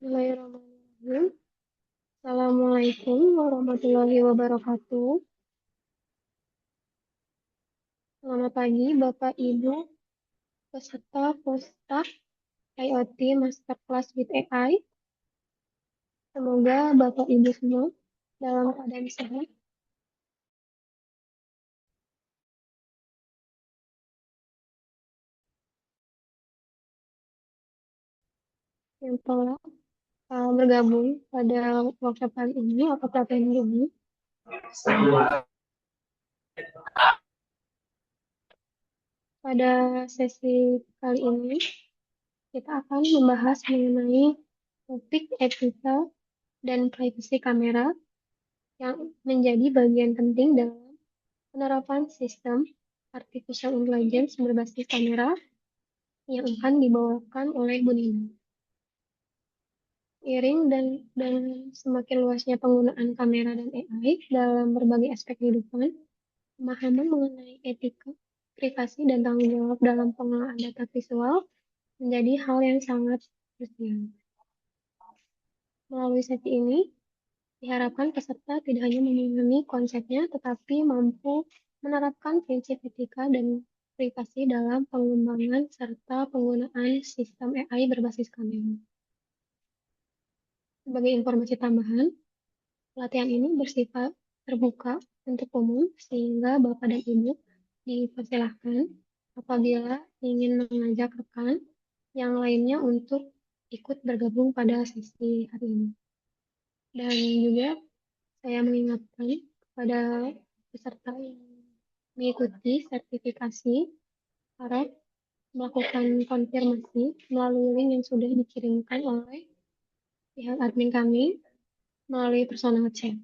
Bismillahirrahmanirrahim. Assalamualaikum warahmatullahi wabarakatuh. Selamat pagi, Bapak Ibu, peserta Postaf IoT Masterclass with AI. Semoga Bapak Ibu semua dalam keadaan sehat. Yang telah bergabung pada workshop kali ini atau pelatihan ini. Pada sesi kali ini, kita akan membahas mengenai topik etika dan privasi kamera yang menjadi bagian penting dalam penerapan sistem artificial intelligence berbasis kamera yang akan dibawakan oleh Bu Nina. Iring dan semakin luasnya penggunaan kamera dan AI dalam berbagai aspek kehidupan, pemahaman mengenai etika, privasi, dan tanggung jawab dalam pengelolaan data visual menjadi hal yang sangat krusial. Melalui sesi ini, diharapkan peserta tidak hanya memahami konsepnya, tetapi mampu menerapkan prinsip etika dan privasi dalam pengembangan serta penggunaan sistem AI berbasis kamera. Sebagai informasi tambahan, pelatihan ini bersifat terbuka untuk umum, sehingga Bapak dan Ibu dipersilahkan apabila ingin mengajak rekan yang lainnya untuk ikut bergabung pada sesi hari ini. Dan juga saya mengingatkan kepada peserta yang mengikuti sertifikasi harap melakukan konfirmasi melalui link yang sudah dikirimkan oleh pihak admin kami melalui personal chat.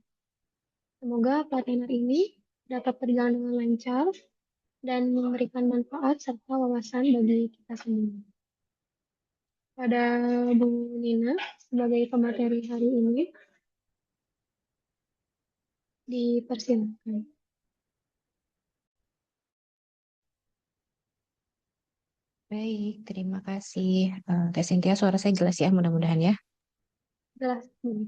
Semoga pelatihan hari ini dapat berjalan dengan lancar dan memberikan manfaat serta wawasan bagi kita semua. Pada Bu Nina sebagai pemateri hari ini, dipersilakan. Baik, terima kasih. Teh Cynthia, suara saya jelas ya, mudah-mudahan ya. Jelas, Bu.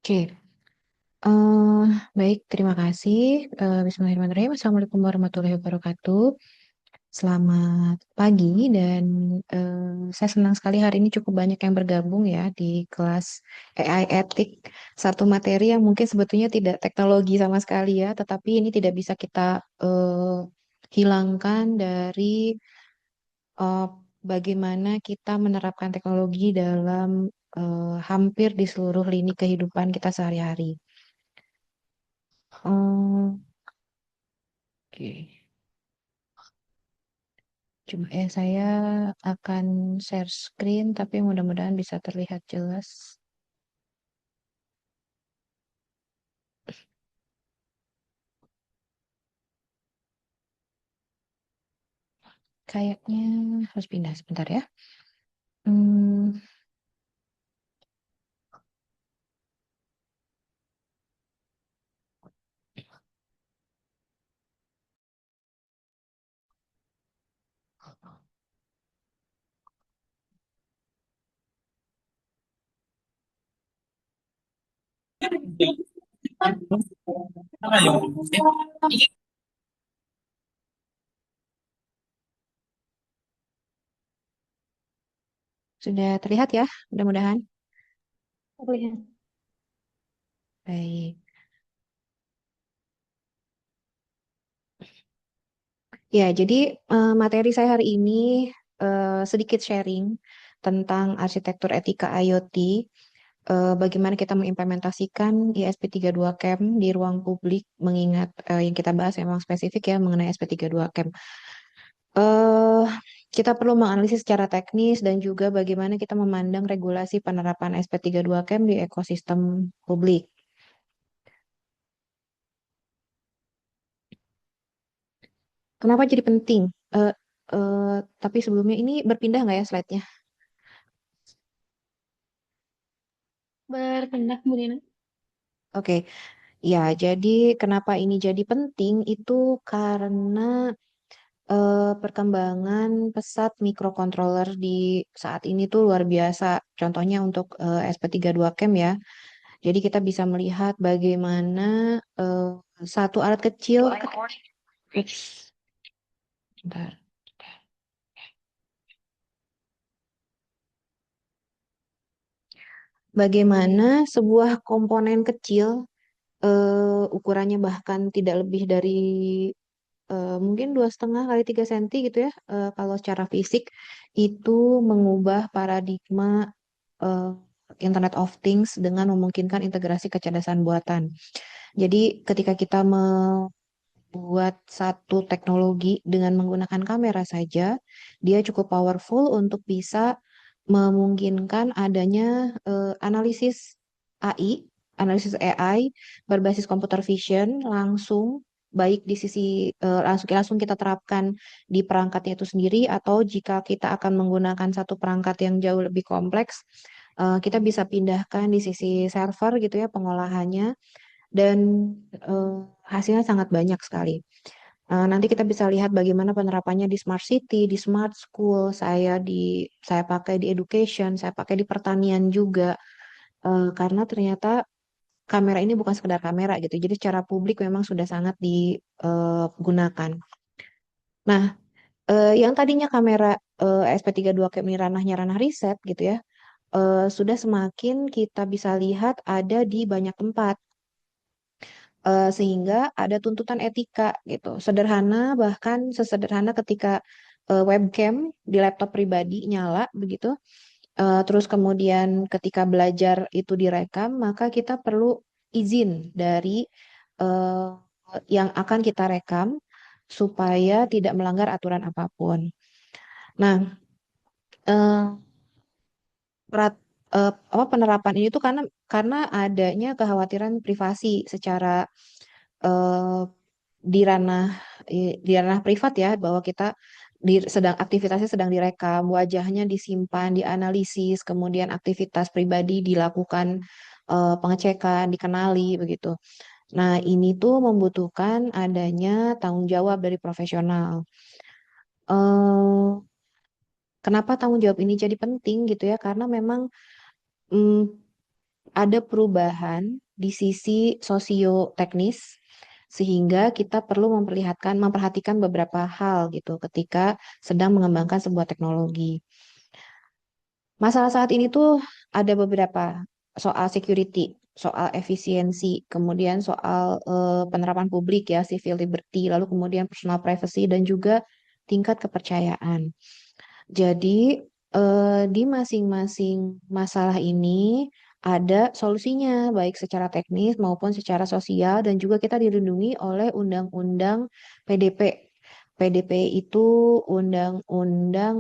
Oke, baik, terima kasih. Bismillahirrahmanirrahim. Assalamualaikum warahmatullahi wabarakatuh. Selamat pagi dan saya senang sekali hari ini cukup banyak yang bergabung ya di kelas AI Etik. Satu materi yang mungkin sebetulnya tidak teknologi sama sekali ya, tetapi ini tidak bisa kita hilangkan dari eh, bagaimana kita menerapkan teknologi dalam hampir di seluruh lini kehidupan kita sehari-hari. Oke. Cuma saya akan share screen, tapi mudah-mudahan bisa terlihat jelas. Kayaknya harus pindah sebentar ya. Hmm, sudah terlihat ya, mudah-mudahan. Terlihat. Baik. Ya, jadi materi saya hari ini sedikit sharing tentang arsitektur etika IoT, bagaimana kita mengimplementasikan ISP32 Camp di ruang publik, mengingat yang kita bahas memang spesifik ya mengenai SP32 Camp. eh Kita perlu menganalisis secara teknis dan juga bagaimana kita memandang regulasi penerapan SP32 Camp di ekosistem publik. Kenapa jadi penting? Eh, tapi sebelumnya ini berpindah nggak ya slide-nya? Berpindah, Bu Nina. Oke, ya jadi kenapa ini jadi penting itu karena perkembangan pesat microcontroller di saat ini tuh luar biasa. Contohnya untuk SP32 Cam ya. Jadi kita bisa melihat bagaimana eh, satu alat kecil, ups, bentar. Bagaimana sebuah komponen kecil ukurannya bahkan tidak lebih dari mungkin 2,5 kali 3 senti gitu ya. Kalau secara fisik itu mengubah paradigma eh, Internet of Things dengan memungkinkan integrasi kecerdasan buatan. Jadi ketika kita membuat satu teknologi dengan menggunakan kamera saja, dia cukup powerful untuk bisa memungkinkan adanya analisis AI, analisis AI berbasis computer vision langsung baik di sisi langsung langsung kita terapkan di perangkatnya itu sendiri atau jika kita akan menggunakan satu perangkat yang jauh lebih kompleks, kita bisa pindahkan di sisi server gitu ya pengolahannya dan eh, hasilnya sangat banyak sekali. Nanti kita bisa lihat bagaimana penerapannya di smart city, di smart school, saya pakai di education, saya pakai di pertanian juga. Karena ternyata kamera ini bukan sekedar kamera gitu. Jadi secara publik memang sudah sangat digunakan. Nah, yang tadinya kamera SP32 Cam ini ranahnya ranah riset gitu ya, sudah semakin kita bisa lihat ada di banyak tempat. Sehingga ada tuntutan etika gitu. Sederhana bahkan sesederhana ketika webcam di laptop pribadi nyala begitu. Terus kemudian ketika belajar itu direkam, maka kita perlu izin dari eh, yang akan kita rekam supaya tidak melanggar aturan apapun. Nah, eh, apa penerapan ini tuh karena adanya kekhawatiran privasi secara eh, di ranah di ranah privat ya bahwa kita sedang aktivitasnya sedang direkam, wajahnya disimpan, dianalisis, kemudian aktivitas pribadi dilakukan pengecekan, dikenali begitu. Nah, ini tuh membutuhkan adanya tanggung jawab dari profesional. Eh, Kenapa tanggung jawab ini jadi penting gitu ya? Karena memang mm, ada perubahan di sisi sosioteknis sehingga kita perlu memperhatikan beberapa hal gitu ketika sedang mengembangkan sebuah teknologi. Masalah saat ini tuh ada beberapa soal security, soal efisiensi, kemudian soal penerapan publik ya, civil liberty, lalu kemudian personal privacy dan juga tingkat kepercayaan. Jadi, di masing-masing masalah ini ada solusinya, baik secara teknis maupun secara sosial, dan juga kita dilindungi oleh Undang-Undang PDP. PDP itu Undang-Undang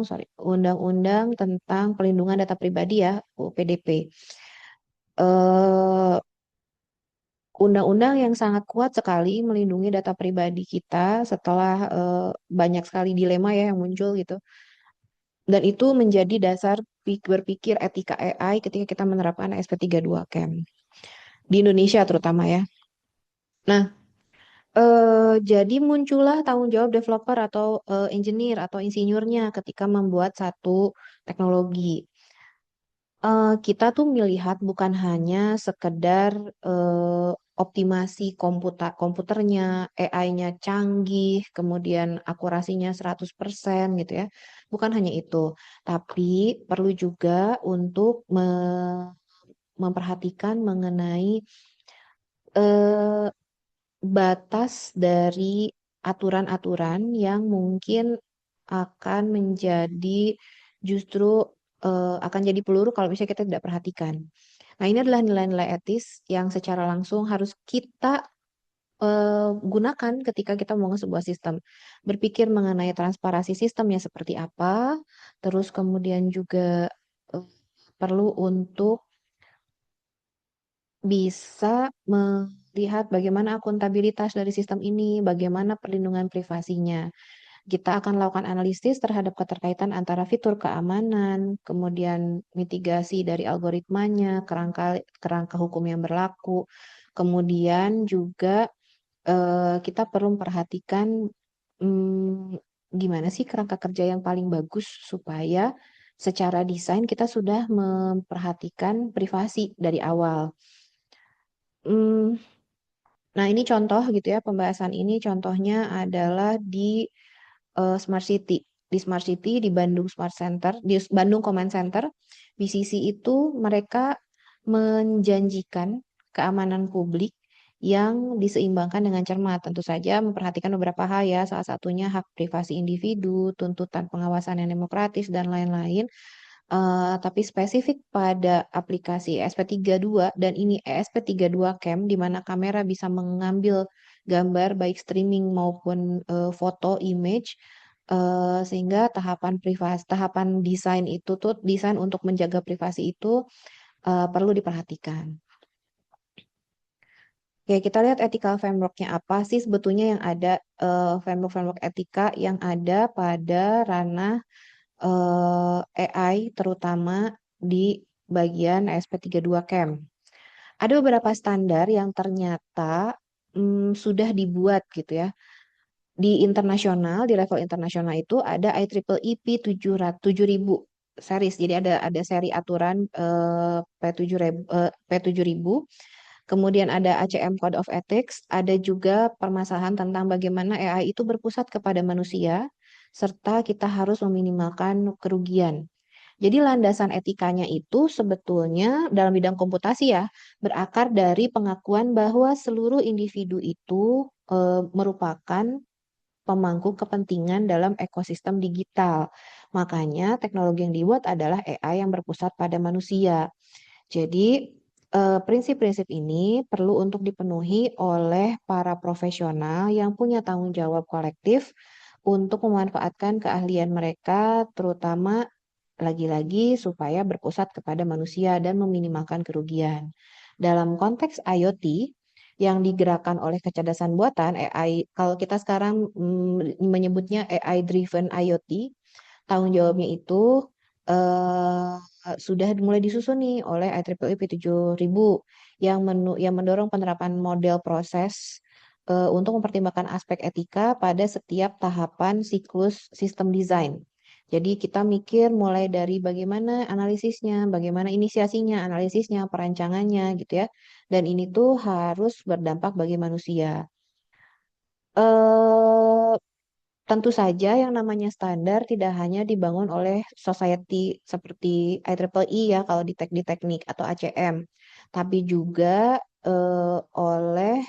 tentang Pelindungan Data Pribadi ya, PDP. Eh, Undang-undang yang sangat kuat sekali melindungi data pribadi kita setelah banyak sekali dilema ya yang muncul gitu. Dan itu menjadi dasar berpikir etika AI ketika kita menerapkan SP32 Cam di Indonesia terutama ya. Nah, jadi muncullah tanggung jawab developer atau engineer atau insinyurnya ketika membuat satu teknologi. Kita tuh melihat bukan hanya sekedar optimasi komputernya, AI-nya canggih, kemudian akurasinya 100% gitu ya. Bukan hanya itu, tapi perlu juga untuk memperhatikan mengenai eh, batas dari aturan-aturan yang mungkin akan menjadi justru akan jadi peluru kalau misalnya kita tidak perhatikan. Nah, ini adalah nilai-nilai etis yang secara langsung harus kita gunakan ketika kita membangun sebuah sistem. Berpikir mengenai transparansi sistemnya seperti apa, terus kemudian juga eh, perlu untuk bisa melihat bagaimana akuntabilitas dari sistem ini, bagaimana perlindungan privasinya. Kita akan lakukan analisis terhadap keterkaitan antara fitur keamanan, kemudian mitigasi dari algoritmanya, kerangka hukum yang berlaku, kemudian juga kita perlu memperhatikan gimana sih kerangka kerja yang paling bagus supaya secara desain kita sudah memperhatikan privasi dari awal. Hmm, nah, ini contoh gitu ya, pembahasan ini contohnya adalah di Smart City. Di Smart City, di Bandung Smart Center, di Bandung Command Center, BCC itu mereka menjanjikan keamanan publik yang diseimbangkan dengan cermat. Tentu saja memperhatikan beberapa hal ya, salah satunya hak privasi individu, tuntutan pengawasan yang demokratis, dan lain-lain. Tapi spesifik pada aplikasi ESP32 dan ini ESP32 Cam di mana kamera bisa mengambil gambar baik streaming maupun foto image, sehingga tahapan desain itu tuh desain untuk menjaga privasi itu perlu diperhatikan. Oke, kita lihat ethical framework-nya apa sih sebetulnya yang ada, framework-framework etika yang ada pada ranah AI terutama di bagian ASP32 Camp. Ada beberapa standar yang ternyata sudah dibuat gitu ya. Di internasional, di level internasional itu ada IEEE P7000 series. Jadi ada seri aturan P7000. Kemudian ada ACM Code of Ethics, ada juga permasalahan tentang bagaimana AI itu berpusat kepada manusia, serta kita harus meminimalkan kerugian. Jadi landasan etikanya itu sebetulnya dalam bidang komputasi ya, berakar dari pengakuan bahwa seluruh individu itu merupakan pemangku kepentingan dalam ekosistem digital. Makanya teknologi yang dibuat adalah AI yang berpusat pada manusia. Jadi, prinsip-prinsip ini perlu untuk dipenuhi oleh para profesional yang punya tanggung jawab kolektif untuk memanfaatkan keahlian mereka, terutama lagi-lagi supaya berpusat kepada manusia dan meminimalkan kerugian. Dalam konteks IoT yang digerakkan oleh kecerdasan buatan AI, kalau kita sekarang menyebutnya AI driven IoT, tanggung jawabnya itu sudah mulai disusun nih oleh IEEE P7000 yang mendorong penerapan model proses untuk mempertimbangkan aspek etika pada setiap tahapan siklus sistem desain. Jadi kita mikir mulai dari bagaimana analisisnya, bagaimana inisiasinya, analisisnya, perancangannya gitu ya. Dan ini tuh harus berdampak bagi manusia. Eh, Tentu saja yang namanya standar tidak hanya dibangun oleh society seperti IEEE ya kalau di teknik atau ACM, tapi juga oleh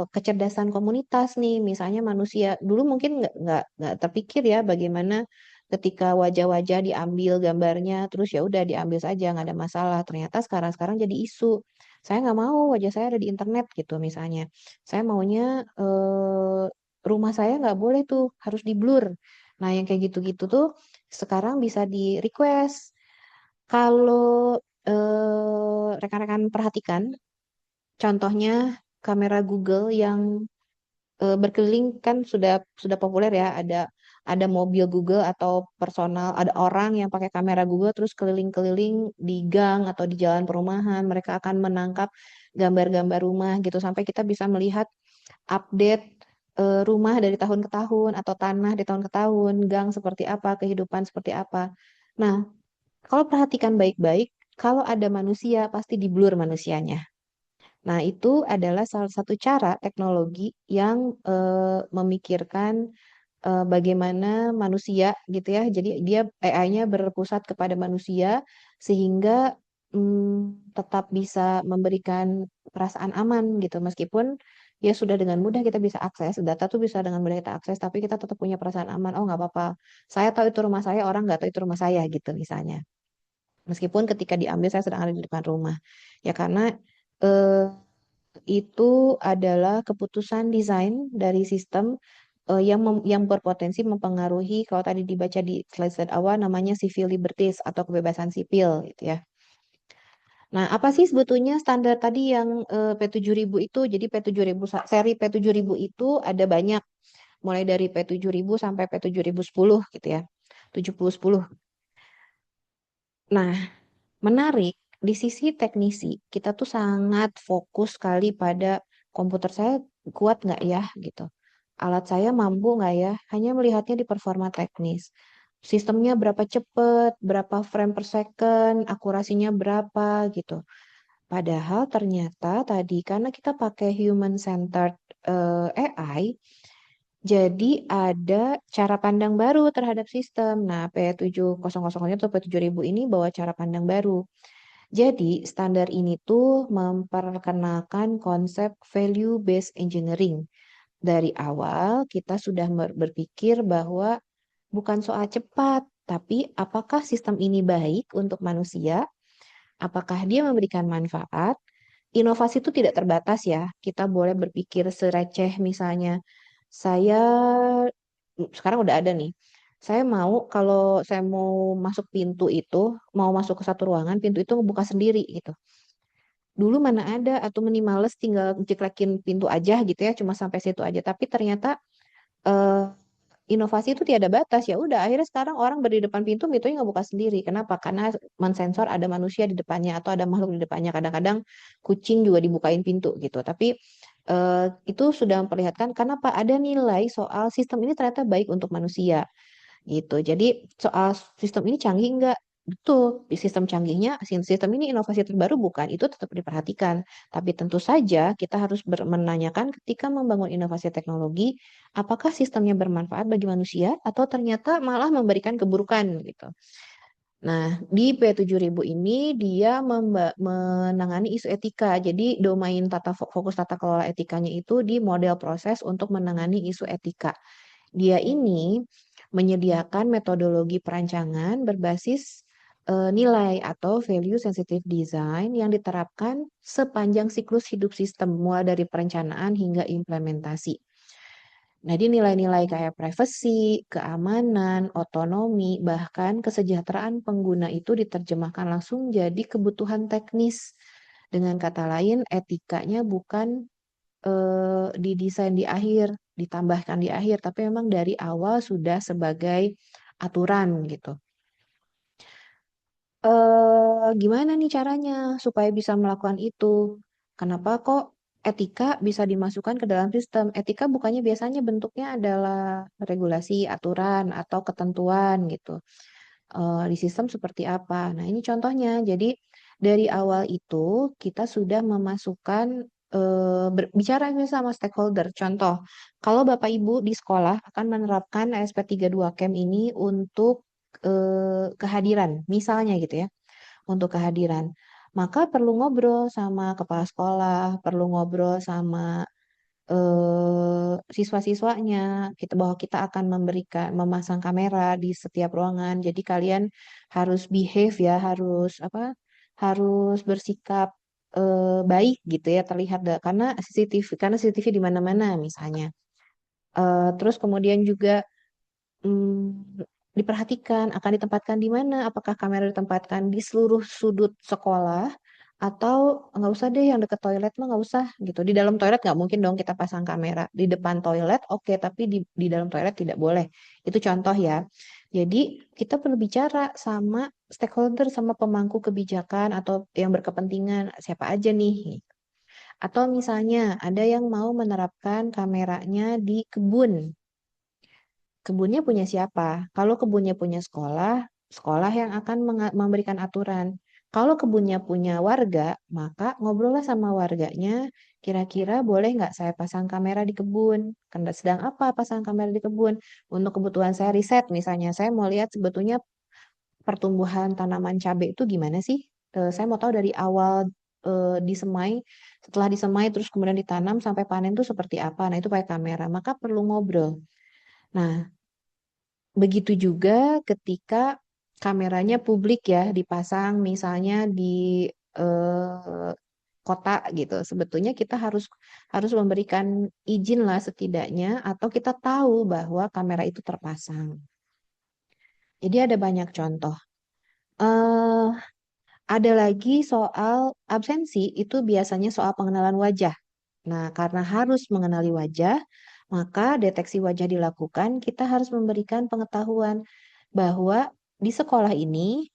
kecerdasan komunitas nih, misalnya manusia dulu mungkin nggak terpikir ya bagaimana ketika wajah-wajah diambil gambarnya terus ya udah diambil saja nggak ada masalah. Ternyata sekarang-sekarang jadi isu. Saya nggak mau wajah saya ada di internet gitu misalnya. Saya maunya rumah saya nggak boleh tuh harus di blur. Nah yang kayak gitu-gitu tuh sekarang bisa di request. Kalau rekan-rekan perhatikan, contohnya kamera Google yang berkeliling kan sudah populer ya. Ada mobil Google atau personal, ada orang yang pakai kamera Google terus keliling-keliling di gang atau di jalan perumahan. Mereka akan menangkap gambar-gambar rumah gitu sampai kita bisa melihat update rumah dari tahun ke tahun atau tanah di tahun ke tahun, gang seperti apa, kehidupan seperti apa. Nah, kalau perhatikan baik-baik, kalau ada manusia pasti di blur manusianya. Nah, itu adalah salah satu cara teknologi yang memikirkan bagaimana manusia gitu ya. Jadi dia AI-nya berpusat kepada manusia sehingga tetap bisa memberikan perasaan aman gitu. Meskipun ya sudah dengan mudah kita bisa akses, data tuh bisa dengan mudah kita akses, tapi kita tetap punya perasaan aman. Oh nggak apa-apa, saya tahu itu rumah saya, orang nggak tahu itu rumah saya gitu misalnya. Meskipun ketika diambil saya sedang ada di depan rumah. Ya karena eh, itu adalah keputusan desain dari sistem yang berpotensi mempengaruhi kalau tadi dibaca di slide awal namanya civil liberties atau kebebasan sipil gitu ya. Nah, apa sih sebetulnya standar tadi yang P7000 itu? Jadi seri P7000 itu ada banyak mulai dari P7000 sampai P7010 gitu ya. 7010. Nah, menarik di sisi teknisi kita tuh sangat fokus sekali pada komputer saya kuat nggak ya gitu. Alat saya mampu nggak ya? Hanya melihatnya di performa teknis. Sistemnya berapa cepat, berapa frame per second, akurasinya berapa gitu. Padahal ternyata tadi karena kita pakai human centered AI, jadi ada cara pandang baru terhadap sistem. Nah, P700 atau P7000 ini bawa cara pandang baru. Jadi, standar ini tuh memperkenalkan konsep value based engineering. Dari awal kita sudah berpikir bahwa bukan soal cepat, tapi apakah sistem ini baik untuk manusia? Apakah dia memberikan manfaat? Inovasi itu tidak terbatas ya. Kita boleh berpikir sereceh misalnya, saya sekarang udah ada nih. Saya mau kalau saya mau masuk pintu itu, mau masuk ke satu ruangan, pintu itu ngebuka sendiri gitu. Dulu mana ada atau minimalis tinggal jeklekin pintu aja gitu ya, cuma sampai situ aja. Tapi ternyata eh, inovasi itu tiada batas. Ya udah, akhirnya sekarang orang berdiri di depan pintu, pintunya nggak buka sendiri. Kenapa? Karena mensensor ada manusia di depannya atau ada makhluk di depannya. Kadang-kadang kucing juga dibukain pintu gitu. Tapi eh, itu sudah memperlihatkan kenapa ada nilai soal sistem ini ternyata baik untuk manusia gitu. Jadi soal sistem ini canggih enggak? Betul, di sistem canggihnya, sistem ini inovasi terbaru bukan, itu tetap diperhatikan. Tapi tentu saja kita harus menanyakan ketika membangun inovasi teknologi, apakah sistemnya bermanfaat bagi manusia atau ternyata malah memberikan keburukan gitu. Nah, di P7000 ini dia menangani isu etika. Jadi domain fokus tata kelola etikanya itu di model proses untuk menangani isu etika. Dia ini menyediakan metodologi perancangan berbasis nilai atau value sensitive design yang diterapkan sepanjang siklus hidup sistem, mulai dari perencanaan hingga implementasi. Nah, di nilai-nilai kayak privacy, keamanan, otonomi, bahkan kesejahteraan pengguna itu diterjemahkan langsung jadi kebutuhan teknis. Dengan kata lain, etikanya bukan didesain di akhir, ditambahkan di akhir, tapi memang dari awal sudah sebagai aturan gitu. Gimana nih caranya supaya bisa melakukan itu? Kenapa kok etika bisa dimasukkan ke dalam sistem? Etika bukannya biasanya bentuknya adalah regulasi, aturan, atau ketentuan gitu. Di sistem seperti apa? Nah, ini contohnya. Jadi, dari awal itu kita sudah memasukkan berbicara sama stakeholder. Contoh, kalau Bapak Ibu di sekolah akan menerapkan ASP32 Camp ini untuk kehadiran, misalnya gitu ya untuk kehadiran. Maka perlu ngobrol sama kepala sekolah, perlu ngobrol sama siswa-siswanya, kita bahwa kita akan memasang kamera di setiap ruangan. Jadi kalian harus behave ya, harus apa? Harus bersikap baik gitu ya terlihat karena CCTV di mana-mana misalnya. Terus kemudian juga diperhatikan akan ditempatkan di mana, apakah kamera ditempatkan di seluruh sudut sekolah atau nggak usah deh yang deket toilet mah nggak usah gitu. Di dalam toilet nggak mungkin dong kita pasang kamera. Di depan toilet oke, tapi di dalam toilet tidak boleh. Itu contoh ya. Jadi kita perlu bicara sama stakeholder, sama pemangku kebijakan atau yang berkepentingan siapa aja nih. Atau misalnya ada yang mau menerapkan kameranya di kebun. Kebunnya punya siapa? Kalau kebunnya punya sekolah, sekolah yang akan memberikan aturan. Kalau kebunnya punya warga, maka ngobrollah sama warganya, kira-kira boleh nggak saya pasang kamera di kebun? Karena sedang apa pasang kamera di kebun? Untuk kebutuhan saya riset misalnya, saya mau lihat sebetulnya pertumbuhan tanaman cabai itu gimana sih? Saya mau tahu dari awal disemai, setelah disemai terus kemudian ditanam sampai panen itu seperti apa. Nah, itu pakai kamera, maka perlu ngobrol. Nah, begitu juga ketika kameranya publik ya, dipasang misalnya di eh, kota gitu. Sebetulnya kita harus harus memberikan izin lah setidaknya atau kita tahu bahwa kamera itu terpasang. Jadi ada banyak contoh. eh ada lagi soal absensi itu biasanya soal pengenalan wajah. Nah, karena harus mengenali wajah, maka deteksi wajah dilakukan. Kita harus memberikan pengetahuan bahwa di sekolah ini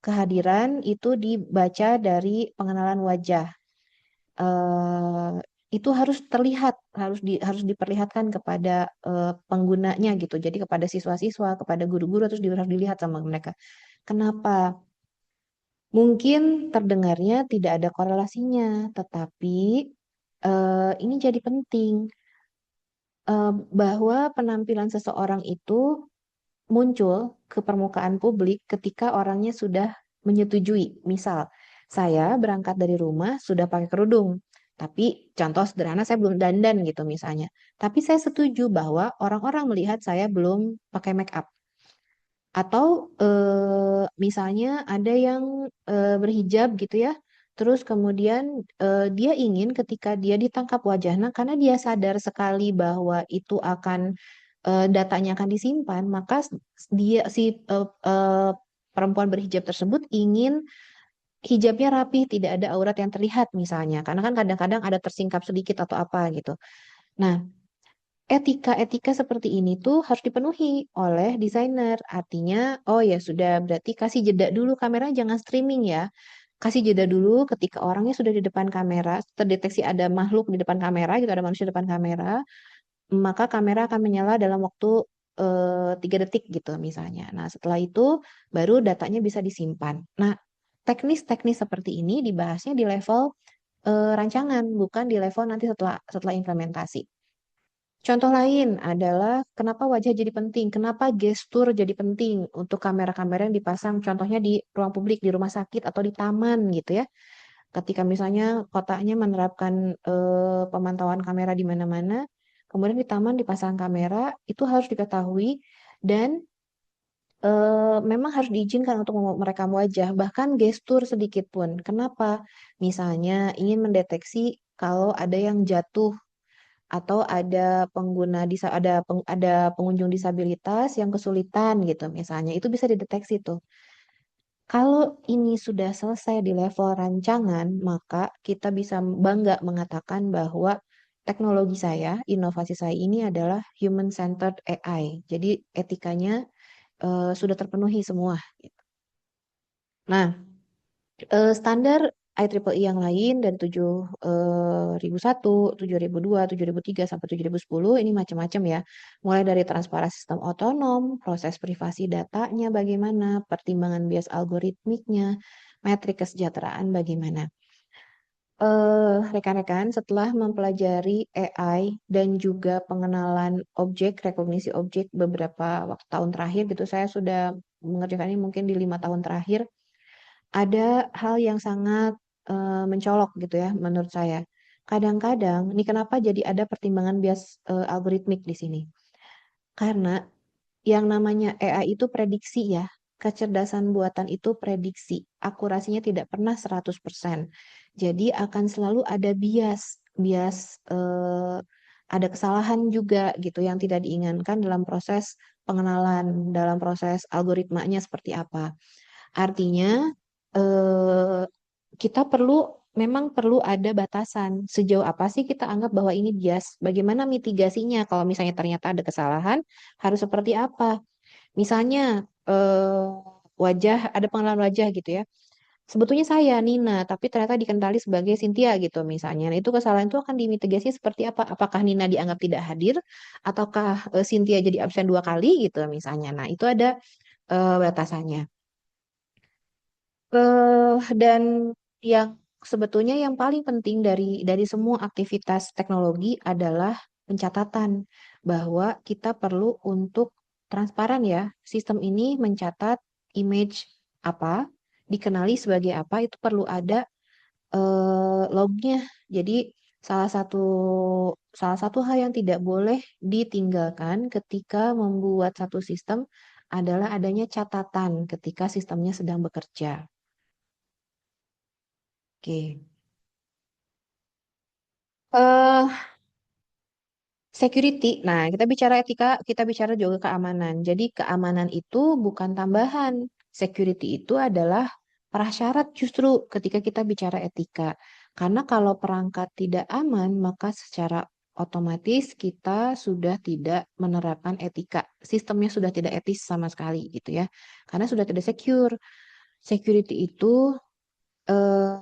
kehadiran itu dibaca dari pengenalan wajah. itu harus terlihat, harus diperlihatkan kepada penggunanya gitu. Jadi kepada siswa-siswa, kepada guru-guru terus harus dilihat sama mereka. Kenapa? Mungkin terdengarnya tidak ada korelasinya, tetapi ini jadi penting bahwa penampilan seseorang itu muncul ke permukaan publik ketika orangnya sudah menyetujui. Misal, saya berangkat dari rumah sudah pakai kerudung, tapi contoh sederhana saya belum dandan gitu misalnya. Tapi saya setuju bahwa orang-orang melihat saya belum pakai make up. Atau misalnya ada yang berhijab gitu ya, terus kemudian dia ingin ketika dia ditangkap wajahnya, karena dia sadar sekali bahwa itu akan datanya akan disimpan, maka dia si perempuan berhijab tersebut ingin hijabnya rapih, tidak ada aurat yang terlihat misalnya, karena kan kadang-kadang ada tersingkap sedikit atau apa gitu. Nah, etika-etika seperti ini tuh harus dipenuhi oleh desainer. Artinya, oh ya sudah, berarti kasih jeda dulu kamera, jangan streaming ya. Kasih jeda dulu ketika orangnya sudah di depan kamera, terdeteksi ada makhluk di depan kamera, gitu, ada manusia di depan kamera, maka kamera akan menyala dalam waktu 3 detik gitu misalnya. Nah, setelah itu baru datanya bisa disimpan. Nah, teknis-teknis seperti ini dibahasnya di level rancangan, bukan di level nanti setelah setelah implementasi. Contoh lain adalah kenapa wajah jadi penting, kenapa gestur jadi penting untuk kamera-kamera yang dipasang, contohnya di ruang publik, di rumah sakit atau di taman gitu ya. Ketika misalnya kotaknya menerapkan pemantauan kamera di mana-mana, kemudian di taman dipasang kamera, itu harus diketahui dan memang harus diizinkan untuk merekam wajah, bahkan gestur sedikit pun. Kenapa? Misalnya ingin mendeteksi kalau ada yang jatuh atau ada ada pengunjung disabilitas yang kesulitan gitu misalnya itu bisa dideteksi tuh. Kalau ini sudah selesai di level rancangan, maka kita bisa bangga mengatakan bahwa teknologi saya, inovasi saya ini adalah human centered AI. Jadi etikanya sudah terpenuhi semua. Nah, standar IEEE yang lain dari 7001, 7002, 7003 sampai 7010 ini macam-macam ya. Mulai dari transparansi sistem otonom, proses privasi datanya bagaimana, pertimbangan bias algoritmiknya, metrik kesejahteraan bagaimana. Rekan-rekan, setelah mempelajari AI dan juga pengenalan objek, rekognisi objek beberapa waktu tahun terakhir gitu, saya sudah mengerjakan ini mungkin di 5 tahun terakhir ada hal yang sangat mencolok gitu ya menurut saya. Kadang-kadang, ini kenapa jadi ada pertimbangan bias algoritmik di sini? Karena yang namanya AI itu prediksi ya. Kecerdasan buatan itu prediksi. Akurasinya tidak pernah 100%. Jadi akan selalu ada bias. Bias ada kesalahan juga gitu yang tidak diinginkan dalam proses pengenalan, dalam proses algoritmanya seperti apa. Artinya, eh, kita memang perlu ada batasan. Sejauh apa sih kita anggap bahwa ini bias? Bagaimana mitigasinya? Kalau misalnya ternyata ada kesalahan, harus seperti apa? Misalnya, ada pengenalan wajah gitu ya. Sebetulnya saya Nina, tapi ternyata dikenali sebagai Cynthia gitu misalnya. Nah, itu kesalahan itu akan dimitigasi seperti apa? Apakah Nina dianggap tidak hadir, ataukah Cynthia jadi absen 2 kali gitu misalnya. Nah, itu ada batasannya. Dan yang sebetulnya yang paling penting dari semua aktivitas teknologi adalah pencatatan bahwa kita perlu untuk transparan ya. Sistem ini mencatat image apa, dikenali sebagai apa, itu perlu ada lognya. Jadi salah satu salah satu hal yang tidak boleh ditinggalkan ketika membuat satu sistem adalah adanya catatan ketika sistemnya sedang bekerja. Oke. eh Security. Nah, kita bicara etika, kita bicara juga keamanan. Jadi, keamanan itu bukan tambahan. Security itu adalah prasyarat justru ketika kita bicara etika. Karena kalau perangkat tidak aman, maka secara otomatis kita sudah tidak menerapkan etika. Sistemnya sudah tidak etis sama sekali gitu ya. Karena sudah tidak secure. Security itu eh,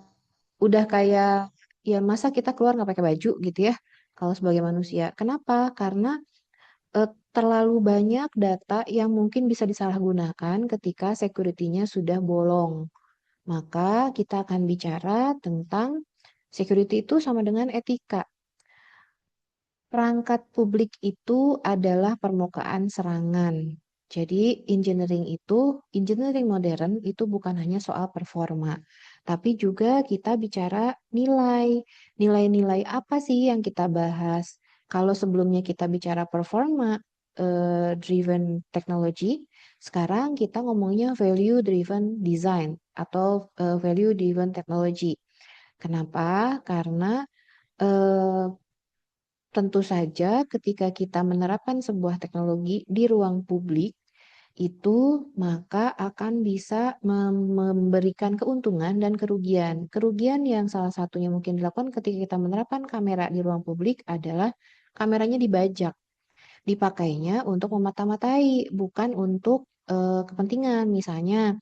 udah kayak ya masa kita keluar nggak pakai baju gitu ya kalau sebagai manusia. Kenapa? Karena terlalu banyak data yang mungkin bisa disalahgunakan ketika security-nya sudah bolong. Maka kita akan bicara tentang security itu sama dengan etika. Perangkat publik itu adalah permukaan serangan. Jadi engineering modern itu bukan hanya soal performa, tapi juga kita bicara nilai. Nilai-nilai apa sih yang kita bahas? Kalau sebelumnya kita bicara performa driven technology, sekarang kita ngomongnya value driven design atau value driven technology. Kenapa? Karena eh, tentu saja, ketika kita menerapkan sebuah teknologi di ruang publik, itu maka akan bisa memberikan keuntungan dan kerugian. Kerugian yang salah satunya mungkin dilakukan ketika kita menerapkan kamera di ruang publik adalah kameranya dibajak, dipakainya untuk memata-matai, bukan untuk kepentingan. Misalnya,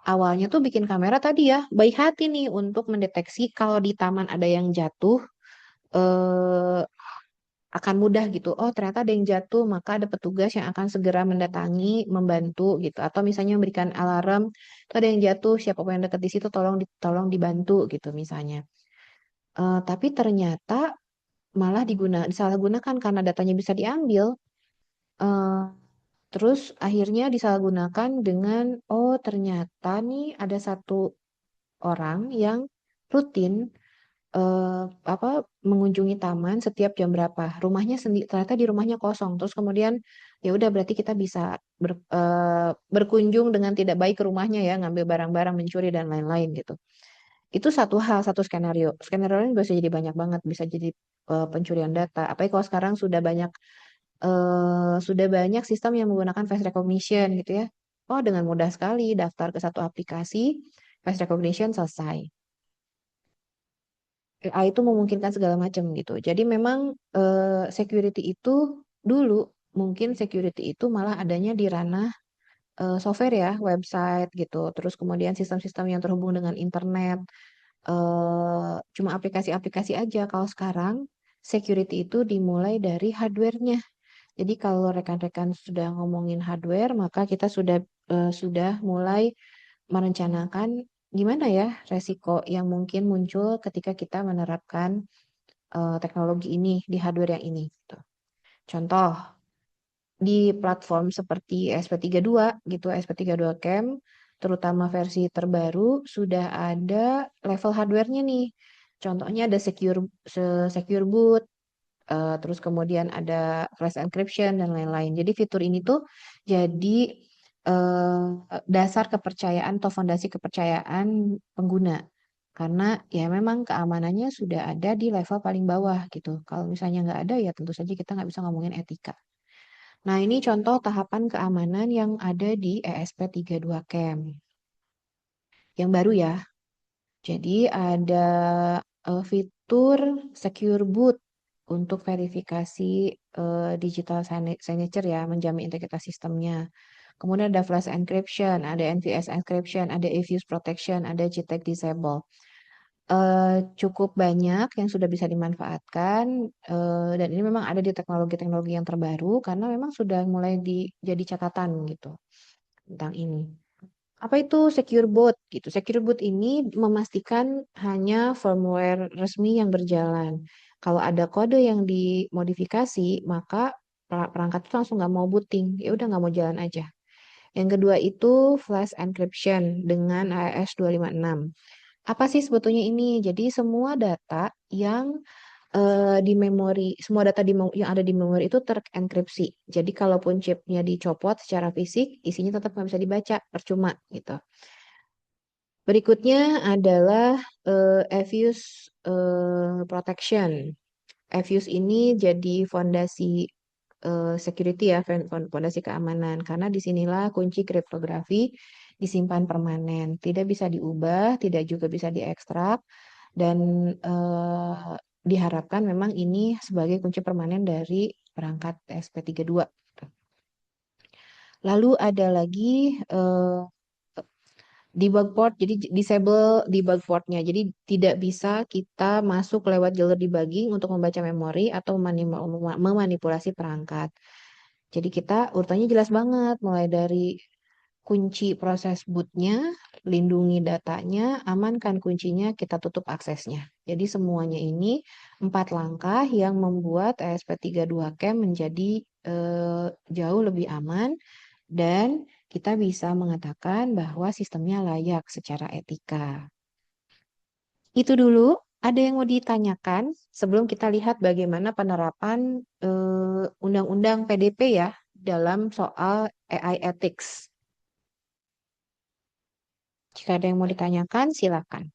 awalnya tuh bikin kamera tadi ya, baik hati nih untuk mendeteksi kalau di taman ada yang jatuh, eh, akan mudah gitu. Oh, ternyata ada yang jatuh, maka ada petugas yang akan segera mendatangi, membantu gitu. Atau misalnya memberikan alarm, itu ada yang jatuh, siapapun yang dekat di situ tolong dibantu gitu misalnya. Tapi ternyata malah disalahgunakan karena datanya bisa diambil. Eh, Terus akhirnya disalahgunakan dengan, oh ternyata nih ada satu orang yang rutin eh, apa mengunjungi taman setiap jam berapa. Rumahnya sendiri ternyata di rumahnya kosong. Terus kemudian ya udah berarti kita bisa berkunjung dengan tidak baik ke rumahnya ya, ngambil barang-barang, mencuri dan lain-lain gitu. Itu satu hal, satu skenario. Skenario lain bisa jadi banyak banget, bisa jadi pencurian data. Apalagi kalau sekarang sudah banyak sistem yang menggunakan face recognition gitu ya. Oh, dengan mudah sekali daftar ke satu aplikasi, face recognition selesai. AI itu memungkinkan segala macam gitu. Jadi memang security itu dulu mungkin security itu malah adanya di ranah software ya, website gitu. Terus kemudian sistem-sistem yang terhubung dengan internet, cuma aplikasi-aplikasi aja. Kalau sekarang security itu dimulai dari hardware-nya. Jadi kalau rekan-rekan sudah ngomongin hardware, maka kita sudah mulai merencanakan gimana ya resiko yang mungkin muncul ketika kita menerapkan teknologi ini di hardware yang ini. Gitu. Contoh, di platform seperti SP32 gitu, SP32 Camp, terutama versi terbaru, sudah ada level hardware-nya nih. Contohnya ada secure boot, terus kemudian ada flash encryption dan lain-lain. Jadi fitur ini tuh jadi dasar kepercayaan atau fondasi kepercayaan pengguna. Karena ya memang keamanannya sudah ada di level paling bawah gitu. Kalau misalnya nggak ada ya tentu saja kita nggak bisa ngomongin etika. Nah ini contoh tahapan keamanan yang ada di ESP32 Camp. Yang baru ya. Jadi ada fitur Secure Boot untuk verifikasi digital signature ya, menjamin integritas sistemnya. Kemudian ada flash encryption, ada NVS encryption, ada eFuse protection, ada GTAG disable. Cukup banyak yang sudah bisa dimanfaatkan dan ini memang ada di teknologi-teknologi yang terbaru karena memang sudah mulai jadi catatan gitu tentang ini. Apa itu secure boot gitu? Secure boot ini memastikan hanya firmware resmi yang berjalan. Kalau ada kode yang dimodifikasi, maka perangkat itu langsung nggak mau booting. Ya udah nggak mau jalan aja. Yang kedua itu flash encryption dengan AES 256. Apa sih sebetulnya ini? Jadi semua data yang di memori, semua data yang ada di memori itu terenkripsi. Jadi kalaupun chipnya dicopot secara fisik, isinya tetap nggak bisa dibaca, percuma gitu. Berikutnya adalah Evius Protection. Evius ini jadi fondasi security ya, fondasi keamanan. Karena disinilah kunci kriptografi disimpan permanen. Tidak bisa diubah, tidak juga bisa diekstrak, dan diharapkan memang ini sebagai kunci permanen dari perangkat SP32. Lalu ada lagi Debug port, jadi disable debug portnya. Jadi tidak bisa kita masuk lewat jalur debugging untuk membaca memori atau memanipulasi perangkat. Jadi kita urutannya jelas banget, mulai dari kunci proses bootnya, lindungi datanya, amankan kuncinya, kita tutup aksesnya. Jadi semuanya ini 4 langkah yang membuat ESP32 Camp menjadi jauh lebih aman dan kita bisa mengatakan bahwa sistemnya layak secara etika. Itu dulu. Ada yang mau ditanyakan sebelum kita lihat bagaimana penerapan Undang-Undang PDP ya dalam soal AI ethics. Jika ada yang mau ditanyakan, silakan.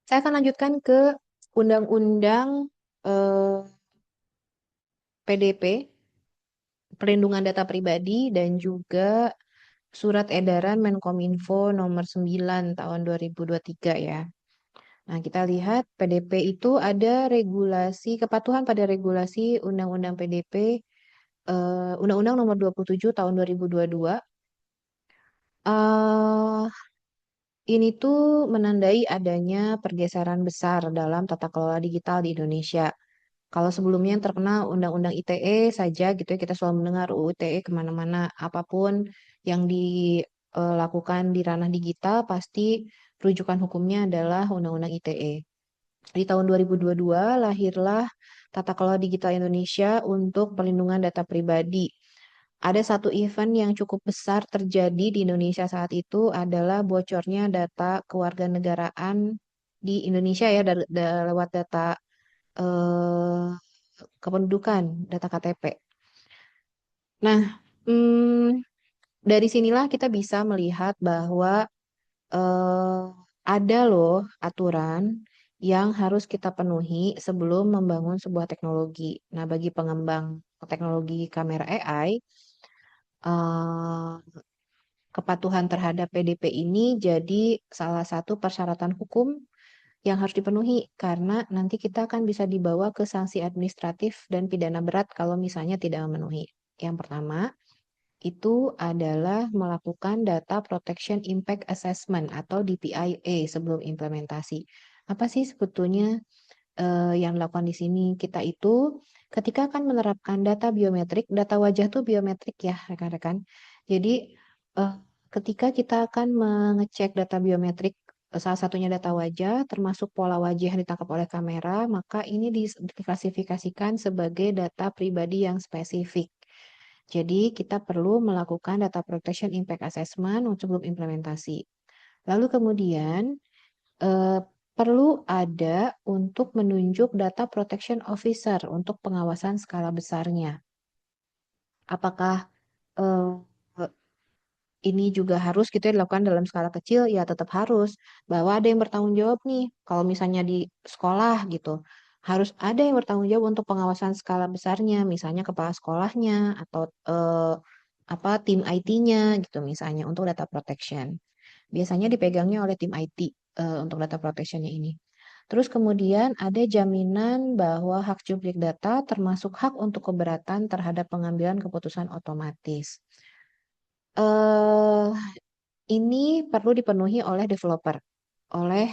Saya akan lanjutkan ke Undang-Undang eh, PDP, Perlindungan Data Pribadi, dan juga Surat Edaran Menkominfo nomor 9 tahun 2023 ya. Nah, kita lihat PDP itu ada regulasi, kepatuhan pada regulasi Undang-Undang PDP, Undang-Undang nomor 27 tahun 2022. Eh Ini tuh menandai adanya pergeseran besar dalam tata kelola digital di Indonesia. Kalau sebelumnya yang terkenal Undang-Undang ITE saja gitu ya, kita selalu mendengar UU ITE kemana-mana, apapun yang dilakukan di ranah digital pasti rujukan hukumnya adalah Undang-Undang ITE. Di tahun 2022 lahirlah Tata Kelola Digital Indonesia untuk Perlindungan Data Pribadi. Ada satu event yang cukup besar terjadi di Indonesia saat itu adalah bocornya data kewarganegaraan di Indonesia ya lewat data eh, kependudukan, data KTP. Nah, dari sinilah kita bisa melihat bahwa eh, ada loh aturan yang harus kita penuhi sebelum membangun sebuah teknologi. Nah, bagi pengembang teknologi kamera AI, kepatuhan terhadap PDP ini jadi salah satu persyaratan hukum yang harus dipenuhi karena nanti kita akan bisa dibawa ke sanksi administratif dan pidana berat kalau misalnya tidak memenuhi. Yang pertama, itu adalah melakukan Data Protection Impact Assessment atau DPIA sebelum implementasi. Apa sih sebetulnya yang dilakukan di sini? Kita itu ketika akan menerapkan data biometrik, data wajah tuh biometrik ya rekan-rekan. Jadi eh, ketika kita akan mengecek data biometrik, salah satunya data wajah, termasuk pola wajah yang ditangkap oleh kamera, maka ini diklasifikasikan sebagai data pribadi yang spesifik. Jadi kita perlu melakukan data protection impact assessment sebelum implementasi. Lalu kemudian eh, perlu ada untuk menunjuk data protection officer untuk pengawasan skala besarnya. Apakah eh, ini juga harus gitu ya dilakukan dalam skala kecil? Ya tetap harus. Bahwa ada yang bertanggung jawab nih. Kalau misalnya di sekolah gitu, harus ada yang bertanggung jawab untuk pengawasan skala besarnya. Misalnya kepala sekolahnya atau apa tim IT-nya gitu misalnya untuk data protection. Biasanya dipegangnya oleh tim IT untuk data protection-nya ini. Terus kemudian ada jaminan bahwa hak subjek data termasuk hak untuk keberatan terhadap pengambilan keputusan otomatis. eh ini perlu dipenuhi oleh developer, oleh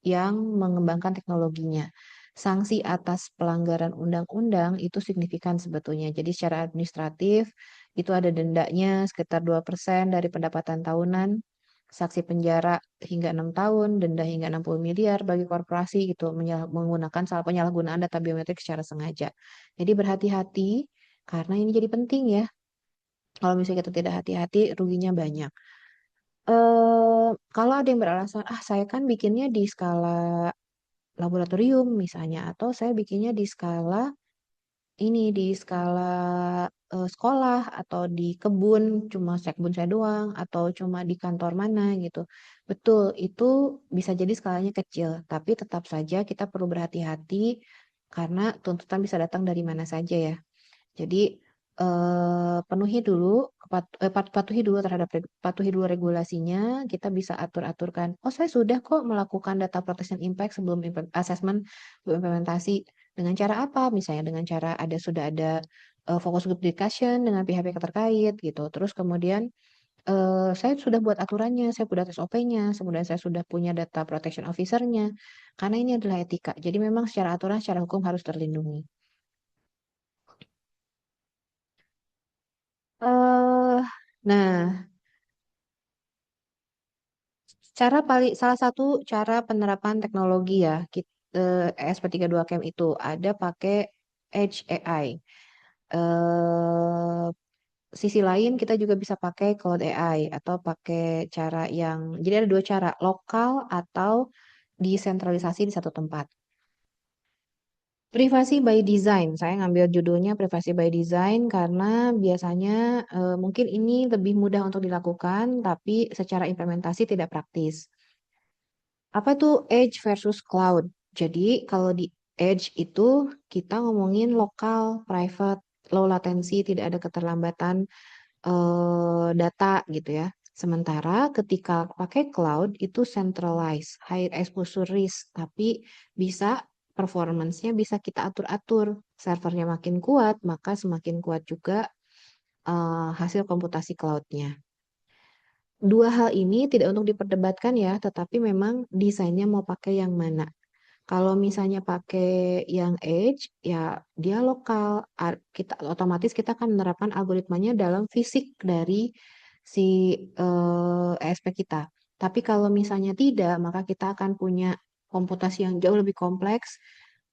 yang mengembangkan teknologinya. sanksi atas pelanggaran undang-undang itu signifikan sebetulnya. Jadi secara administratif itu ada dendanya sekitar 2% dari pendapatan tahunan, sanksi penjara hingga 6 tahun, denda hingga 60 miliar bagi korporasi gitu menggunakan salah penyalahgunaan data biometrik secara sengaja. Jadi berhati-hati karena ini jadi penting ya. Kalau misalnya kita tidak hati-hati, ruginya banyak. Kalau ada yang beralasan, saya kan bikinnya di skala laboratorium misalnya, atau saya bikinnya di skala ini di skala sekolah atau di kebun cuma kebun saya doang atau cuma di kantor mana gitu. Betul, itu bisa jadi skalanya kecil, tapi tetap saja kita perlu berhati-hati karena tuntutan bisa datang dari mana saja ya. Jadi penuhi dulu, patuhi dulu patuhi dulu regulasinya. Kita bisa atur-aturkan. Oh, saya sudah kok melakukan data protection impact sebelum assessment, sebelum implementasi. Dengan cara apa? Misalnya dengan cara sudah ada focus group discussion dengan pihak-pihak terkait gitu. Terus kemudian saya sudah buat aturannya, saya sudah SOP-nya, kemudian saya sudah punya data protection officer-nya. Karena ini adalah etika. Jadi memang secara aturan, secara hukum harus terlindungi. eh nah, salah satu cara penerapan teknologi ya, ESP32 Camp itu ada pakai Edge AI. Eh, Sisi lain kita juga bisa pakai Cloud AI atau pakai cara jadi ada dua cara, lokal atau desentralisasi di satu tempat. Privasi by design, saya ngambil judulnya privasi by design karena biasanya mungkin ini lebih mudah untuk dilakukan, tapi secara implementasi tidak praktis. Apa tuh edge versus cloud? Jadi kalau di edge itu kita ngomongin lokal, private, low latency, tidak ada keterlambatan data gitu ya. Sementara ketika pakai cloud itu centralized, high exposure risk, tapi bisa performance-nya bisa kita atur-atur. Servernya makin kuat, maka semakin kuat juga hasil komputasi cloud-nya. Dua hal ini tidak untuk diperdebatkan ya, tetapi memang desainnya mau pakai yang mana. Kalau misalnya pakai yang edge, ya dia lokal. Kita otomatis kita akan menerapkan algoritmanya dalam fisik dari si ESP kita. Tapi kalau misalnya tidak, maka kita akan punya komputasi yang jauh lebih kompleks,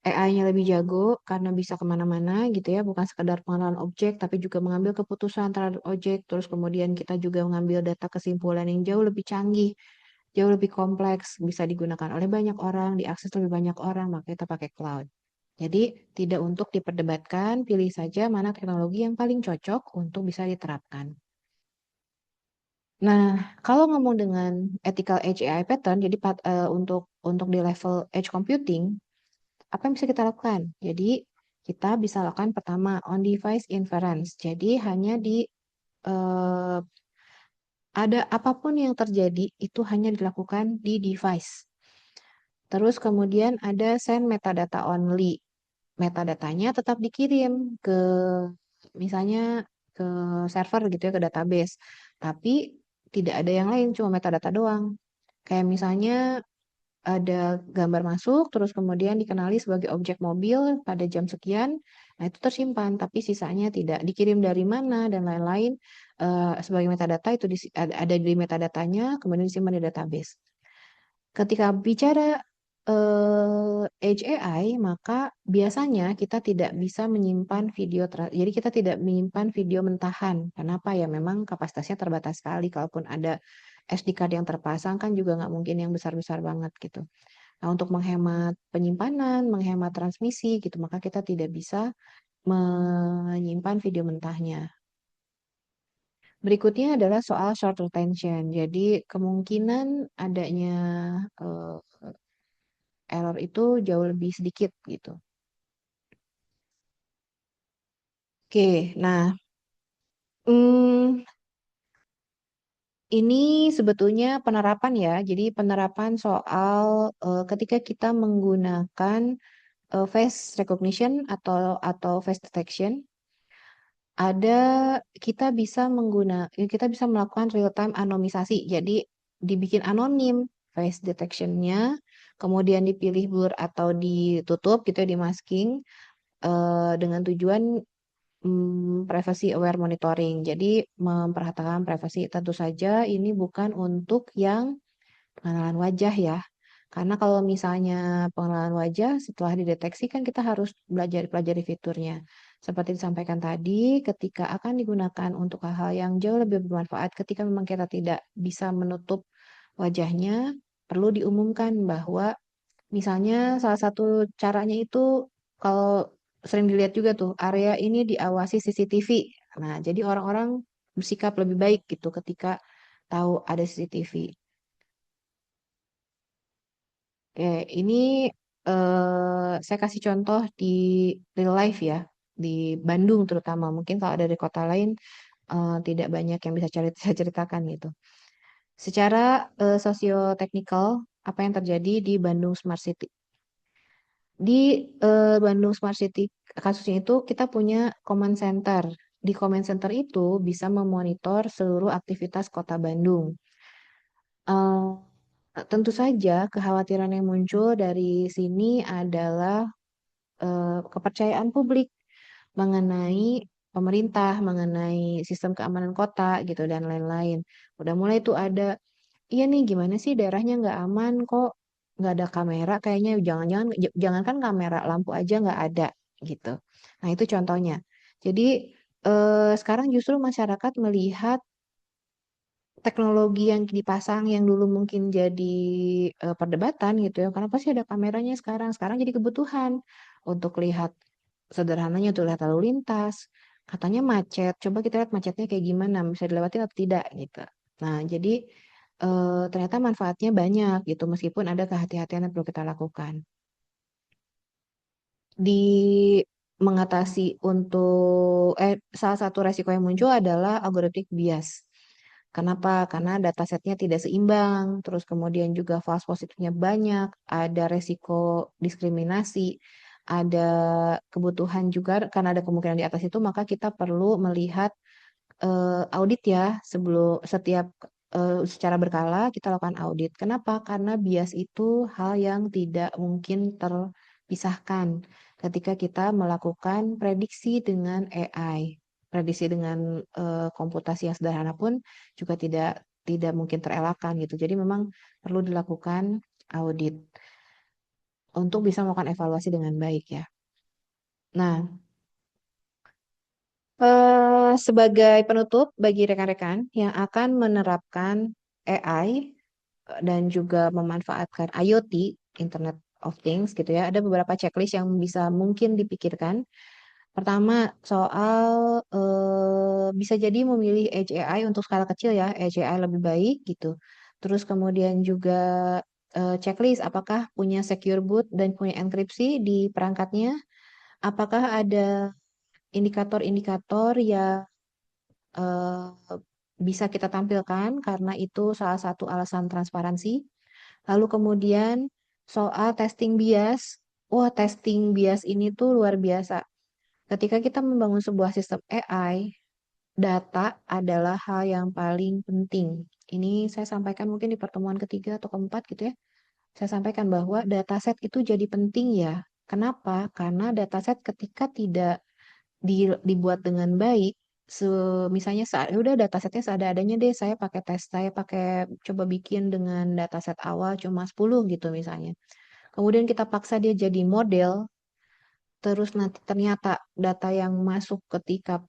AI-nya lebih jago karena bisa kemana-mana gitu ya, bukan sekedar pengenalan objek, tapi juga mengambil keputusan terhadap objek. Terus kemudian kita juga mengambil data kesimpulan yang jauh lebih canggih, jauh lebih kompleks, bisa digunakan oleh banyak orang, diakses lebih banyak orang, maka kita pakai cloud. Jadi tidak untuk diperdebatkan, pilih saja mana teknologi yang paling cocok untuk bisa diterapkan. Nah, kalau ngomong dengan ethical edge AI pattern, jadi untuk di level edge computing, apa yang bisa kita lakukan? Jadi kita bisa lakukan pertama on-device inference. Jadi hanya eh, ada apapun yang terjadi itu hanya dilakukan di device. Terus kemudian ada send metadata only. Metadatanya tetap dikirim ke misalnya ke server gitu ya, ke database. Tapi tidak ada yang lain, cuma metadata doang. Kayak misalnya ada gambar masuk, terus kemudian dikenali sebagai objek mobil pada jam sekian, nah itu tersimpan, tapi sisanya tidak. Dikirim dari mana dan lain-lain sebagai metadata itu ada di metadatanya, kemudian disimpan di database. Ketika bicara Edge AI, maka biasanya kita tidak bisa menyimpan video, jadi kita tidak menyimpan video mentahan. Kenapa ya? Memang kapasitasnya terbatas sekali. Kalaupun ada SD card yang terpasang kan juga nggak mungkin yang besar-besar banget gitu. Nah, untuk menghemat penyimpanan, menghemat transmisi gitu, maka kita tidak bisa menyimpan video mentahnya. Berikutnya adalah soal short retention. Jadi kemungkinan adanya eh, error itu jauh lebih sedikit gitu. Oke, nah hmm, ini sebetulnya penerapan ya. Jadi penerapan soal ketika kita menggunakan face recognition atau face detection, ada kita bisa melakukan real time anonymisasi. Jadi dibikin anonim face detection-nya, kemudian dipilih blur atau ditutup gitu ya, di masking dengan tujuan privacy aware monitoring. Jadi memperhatikan privasi. Tentu saja ini bukan untuk yang pengenalan wajah ya. Karena kalau misalnya pengenalan wajah setelah dideteksi kan kita harus belajar pelajari fiturnya. Seperti disampaikan tadi, ketika akan digunakan untuk hal-hal yang jauh lebih bermanfaat, ketika memang kita tidak bisa menutup wajahnya, perlu diumumkan bahwa misalnya salah satu caranya itu kalau sering dilihat juga tuh area ini diawasi CCTV. Nah, jadi orang-orang bersikap lebih baik gitu ketika tahu ada CCTV. Oke, ini saya kasih contoh di real life ya, di Bandung terutama. Mungkin kalau ada di kota lain tidak banyak yang bisa saya ceritakan gitu. Secara sosio-teknikal, apa yang terjadi di Bandung Smart City? Di Bandung Smart City kasusnya itu kita punya command center. Di command center itu bisa memonitor seluruh aktivitas Kota Bandung. Tentu saja kekhawatiran yang muncul dari sini adalah kepercayaan publik mengenai pemerintah, mengenai sistem keamanan kota gitu dan lain-lain. Udah mulai tuh ada, iya nih gimana sih daerahnya nggak aman kok, nggak ada kamera kayaknya, jangan-jangan jangankan kamera, lampu aja nggak ada gitu. Nah itu contohnya. Jadi sekarang justru masyarakat melihat teknologi yang dipasang yang dulu mungkin jadi perdebatan gitu ya. Kenapa sih ada kameranya sekarang? Sekarang jadi kebutuhan untuk lihat sederhananya tuh lihat lalu lintas. Katanya macet. Coba kita lihat macetnya kayak gimana, bisa dilewati atau tidak gitu. Nah, jadi ternyata manfaatnya banyak gitu meskipun ada kehati-hatian yang perlu kita lakukan. Di mengatasi untuk salah satu resiko yang muncul adalah algorithmic bias. Kenapa? Karena datasetnya tidak seimbang, terus kemudian juga false positifnya banyak, ada resiko diskriminasi, ada kebutuhan juga karena ada kemungkinan di atas itu, maka kita perlu melihat audit ya sebelum setiap secara berkala kita lakukan audit. Kenapa? Karena bias itu hal yang tidak mungkin terpisahkan ketika kita melakukan prediksi dengan AI. Prediksi dengan komputasi yang sederhana pun juga tidak mungkin terelakkan gitu. Jadi memang perlu dilakukan audit untuk bisa melakukan evaluasi dengan baik ya. Nah, sebagai penutup bagi rekan-rekan yang akan menerapkan AI dan juga memanfaatkan IoT, Internet of Things gitu ya, ada beberapa checklist yang bisa mungkin dipikirkan. Pertama, soal bisa jadi memilih Edge AI untuk skala kecil ya, Edge AI lebih baik gitu. Terus kemudian juga checklist apakah punya secure boot dan punya enkripsi di perangkatnya, apakah ada indikator-indikator yang eh, bisa kita tampilkan karena itu salah satu alasan transparansi. Lalu kemudian soal testing bias, wah testing bias ini tuh luar biasa. Ketika kita membangun sebuah sistem AI, data adalah hal yang paling penting. Ini saya sampaikan mungkin di pertemuan ketiga atau keempat gitu ya. Saya sampaikan bahwa dataset itu jadi penting ya. Kenapa? Karena dataset ketika tidak dibuat dengan baik, misalnya saat ya udah datasetnya seada-adanya deh, saya pakai tes, saya pakai coba bikin dengan dataset awal cuma 10 gitu misalnya. Kemudian kita paksa dia jadi model, terus nanti ternyata data yang masuk ketika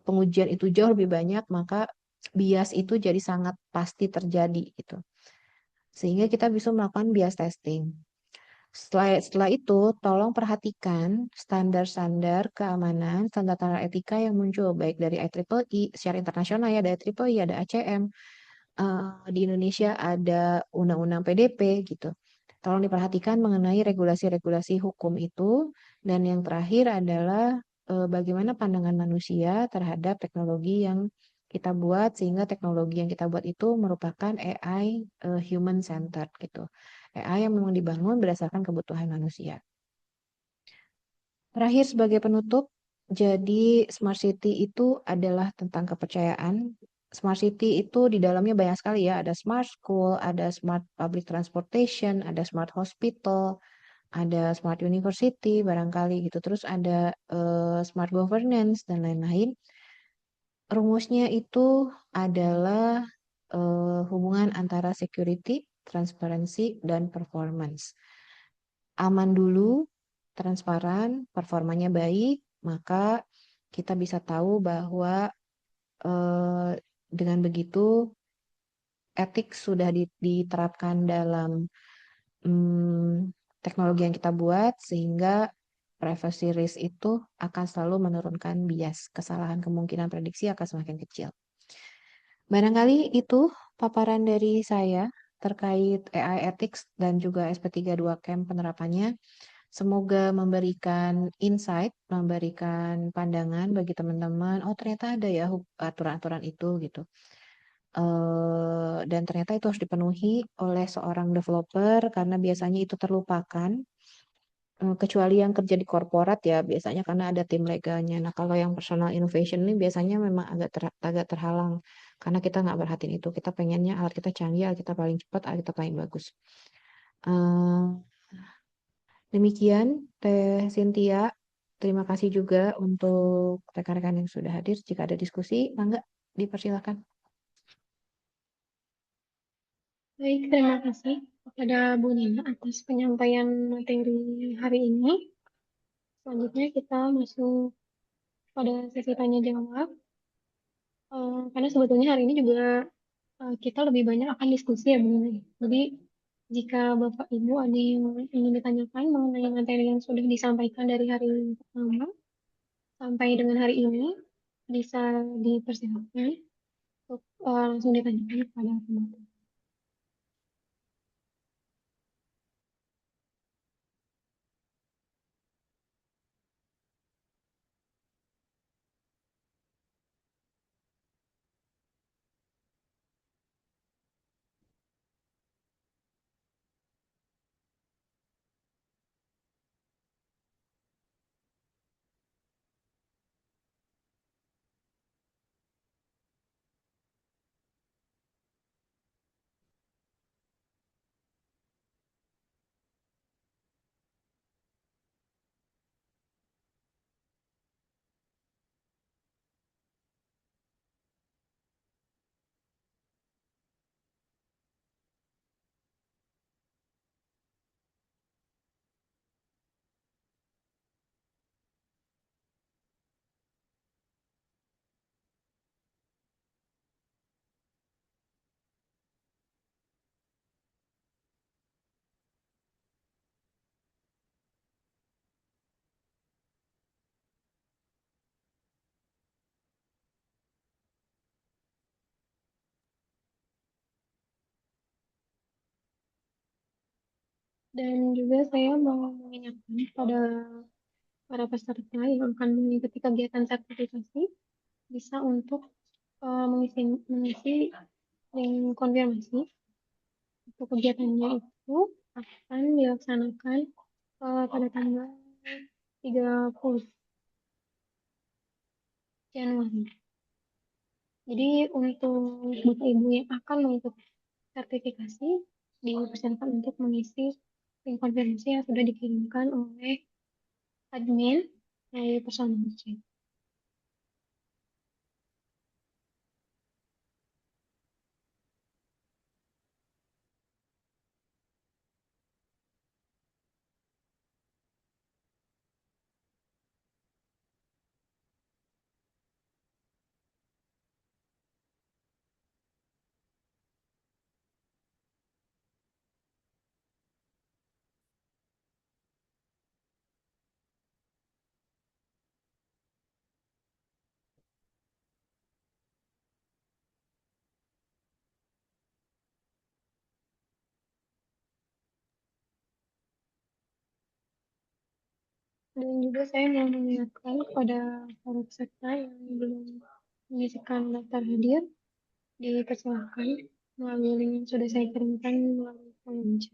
pengujian itu jauh lebih banyak, maka bias itu jadi sangat pasti terjadi gitu. Sehingga kita bisa melakukan bias testing. Setelah itu, tolong perhatikan standar-standar keamanan, standar-standar etika yang muncul, baik dari IEEE, secara internasional ya, ada IEEE, ada ACM, di Indonesia ada Undang-Undang PDP gitu. Tolong diperhatikan mengenai regulasi-regulasi hukum itu, dan yang terakhir adalah bagaimana pandangan manusia terhadap teknologi yang kita buat, sehingga teknologi yang kita buat itu merupakan AI human centered gitu. AI yang memang dibangun berdasarkan kebutuhan manusia. Terakhir sebagai penutup, jadi Smart City itu adalah tentang kepercayaan. Smart City itu di dalamnya banyak sekali ya, ada Smart School, ada Smart Public Transportation, ada Smart Hospital, ada Smart University barangkali gitu. Terus ada Smart Governance dan lain-lain. Rumusnya itu adalah hubungan antara security, transparansi, dan performance. Aman dulu, transparan, performanya baik, maka kita bisa tahu bahwa eh, dengan begitu etik sudah diterapkan dalam teknologi yang kita buat sehingga privacy risk itu akan selalu menurunkan bias. Kesalahan kemungkinan prediksi akan semakin kecil. Barangkali itu paparan dari saya terkait AI Ethics dan juga SP32 Camp penerapannya. Semoga memberikan insight, memberikan pandangan bagi teman-teman. Oh, ternyata ada ya aturan-aturan itu gitu. Dan ternyata itu harus dipenuhi oleh seorang developer karena biasanya itu terlupakan. Kecuali yang kerja di korporat ya biasanya karena ada tim legalnya. Nah kalau yang personal innovation ini biasanya memang agak terhalang karena kita nggak perhatiin itu. Kita pengennya alat kita canggih, alat kita paling cepat, alat kita paling bagus. Eh, Demikian Teh Cynthia. Terima kasih juga untuk rekan-rekan yang sudah hadir. Jika ada diskusi, mangga dipersilakan. Baik, terima kasih kepada Bu Nina atas penyampaian materi hari ini. Selanjutnya kita masuk pada sesi tanya jawab. Karena sebetulnya hari ini juga kita lebih banyak akan diskusi ya Bu Nina. Jadi jika Bapak Ibu ada yang ingin ditanyakan mengenai materi yang sudah disampaikan dari hari pertama sampai dengan hari ini, bisa dipersilakan untuk langsung ditanyakan kepada teman. Dan juga saya mau mengingatkan pada para peserta yang akan mengikuti kegiatan sertifikasi bisa untuk mengisi link konfirmasi untuk kegiatannya itu akan dilaksanakan pada tanggal 30 Januari. Jadi untuk Bapak Ibu yang akan mengikuti sertifikasi dipersilakan untuk mengisi link konfirmasi yang sudah dikirimkan oleh admin melalui personal chat. Dan juga saya mau mengingatkan kepada para peserta yang belum mengisikan daftar hadir, dipersilakan melalui link yang sudah saya kirimkan melalui kolom chat.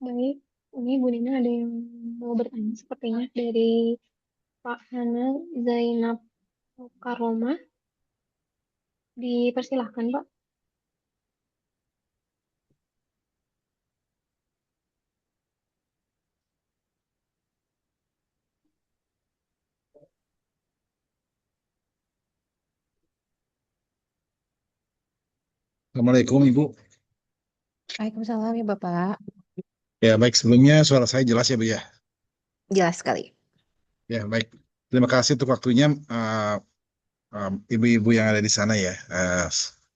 Baik, ini Bu Nina ada yang mau bertanya sepertinya dari Pak Hana Zainab Karoma. Dipersilahkan, Pak. Assalamualaikum Ibu. Waalaikumsalam ya Bapak. Ya baik, sebelumnya suara saya jelas ya Bu ya. Jelas sekali. Ya baik, terima kasih untuk waktunya ibu-ibu yang ada di sana ya.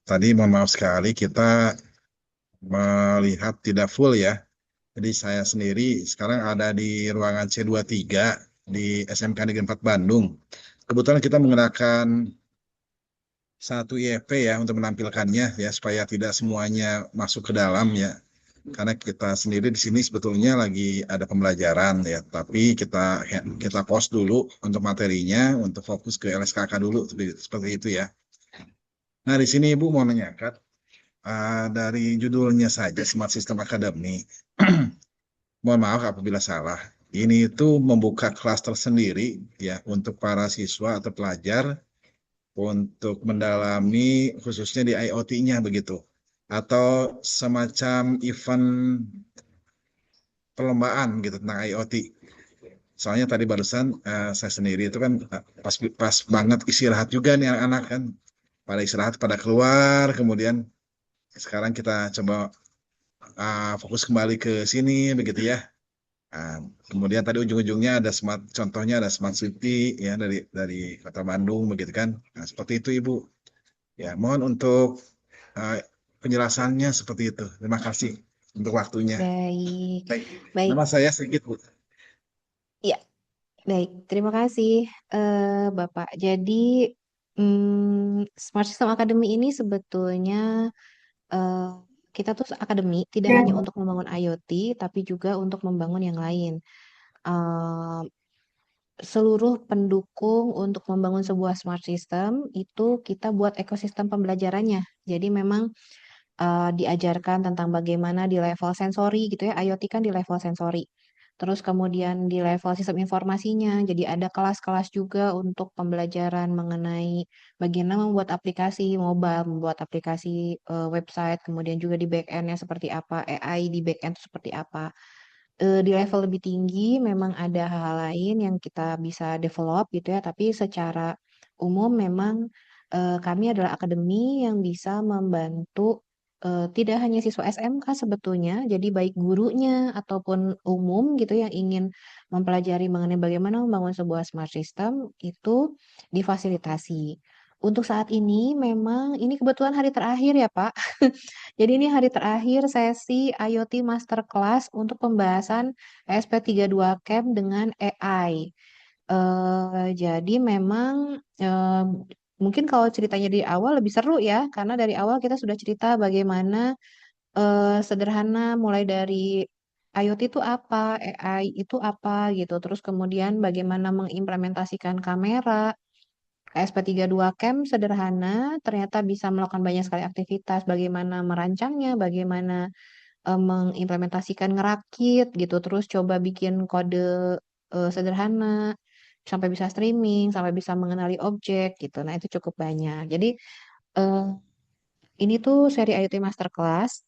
Tadi mohon maaf sekali kita melihat tidak full ya. Jadi saya sendiri sekarang ada di ruangan C23 di SMK Negeri 4 Bandung. Kebetulan kita menggunakan satu IFP ya untuk menampilkannya ya supaya tidak semuanya masuk ke dalam ya. Karena kita sendiri di sini sebetulnya lagi ada pembelajaran ya, tapi kita pause dulu untuk materinya, untuk fokus ke LSKK dulu seperti itu ya. Nah di sini Ibu mau nanyakan dari judulnya saja Smart System Academy. Mohon maaf apabila salah. Ini itu membuka kelas tersendiri ya untuk para siswa atau pelajar untuk mendalami khususnya di IoT-nya begitu. Atau semacam event perlombaan gitu tentang IoT. Soalnya tadi barusan saya sendiri itu kan pas banget istirahat juga nih anak-anak kan. Pada istirahat, pada keluar, kemudian sekarang kita coba fokus kembali ke sini begitu ya. Ah, kemudian tadi ujung-ujungnya ada smart, contohnya ada smart city ya dari Kota Bandung begitu kan. Nah, seperti itu Ibu. Ya, mohon untuk ah, penjelasannya seperti itu. Terima kasih untuk waktunya. Baik, Baik, baik. nama saya sedikit Bu. Ya, baik. Terima kasih Bapak. Jadi Smart System Academy ini sebetulnya eh, kita tuh akademi tidak hanya untuk membangun IoT, tapi juga untuk membangun yang lain. Eh, Seluruh pendukung untuk membangun sebuah smart system itu kita buat ekosistem pembelajarannya. Jadi memang diajarkan tentang bagaimana di level sensori gitu ya. IoT kan di level sensori. Terus kemudian di level sistem informasinya, jadi ada kelas-kelas juga untuk pembelajaran mengenai bagaimana membuat aplikasi mobile, membuat aplikasi website, kemudian juga di back end-nya seperti apa, AI di back end itu seperti apa. Di level lebih tinggi memang ada hal-hal lain yang kita bisa develop gitu ya, tapi secara umum memang kami adalah akademi yang bisa membantu tidak hanya siswa SMK sebetulnya, jadi baik gurunya ataupun umum gitu yang ingin mempelajari mengenai bagaimana membangun sebuah smart system itu difasilitasi. Untuk saat ini memang ini kebetulan hari terakhir ya Pak. Jadi ini hari terakhir sesi IoT Masterclass untuk pembahasan ESP32 Camp dengan AI. Jadi memang mungkin kalau ceritanya di awal lebih seru ya, karena dari awal kita sudah cerita bagaimana sederhana mulai dari IoT itu apa, AI itu apa gitu. Terus kemudian bagaimana mengimplementasikan kamera. KSP32 Camp sederhana, ternyata bisa melakukan banyak sekali aktivitas, bagaimana merancangnya, bagaimana mengimplementasikan ngerakit gitu, terus coba bikin kode sederhana, sampai bisa streaming, sampai bisa mengenali objek gitu. Nah, itu cukup banyak. Jadi, eh, ini tuh seri IoT Masterclass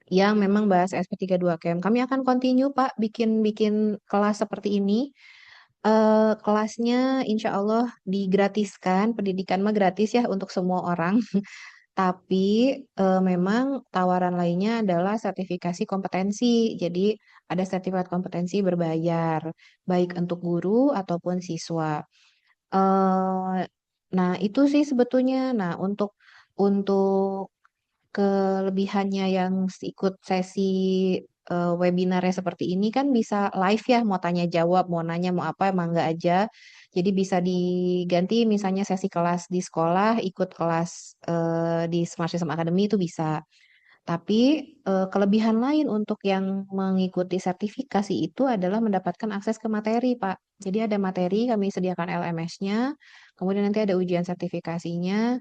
yang memang bahas SP32 Camp. Kami akan continue, Pak, bikin-bikin kelas seperti ini. Kelasnya insya Allah digratiskan, pendidikan mah gratis ya untuk semua orang. Tapi memang tawaran lainnya adalah sertifikasi kompetensi. Jadi ada sertifikat kompetensi berbayar, baik untuk guru ataupun siswa. Eh, nah itu sih sebetulnya. Nah untuk kelebihannya yang ikut sesi webinarnya seperti ini kan bisa live ya, mau tanya jawab, mau nanya, mau apa, mangga aja. Jadi bisa diganti misalnya sesi kelas di sekolah, ikut kelas di Smart System Academy itu bisa. Tapi kelebihan lain untuk yang mengikuti sertifikasi itu adalah mendapatkan akses ke materi, Pak. Jadi ada materi, kami sediakan LMS-nya, kemudian nanti ada ujian sertifikasinya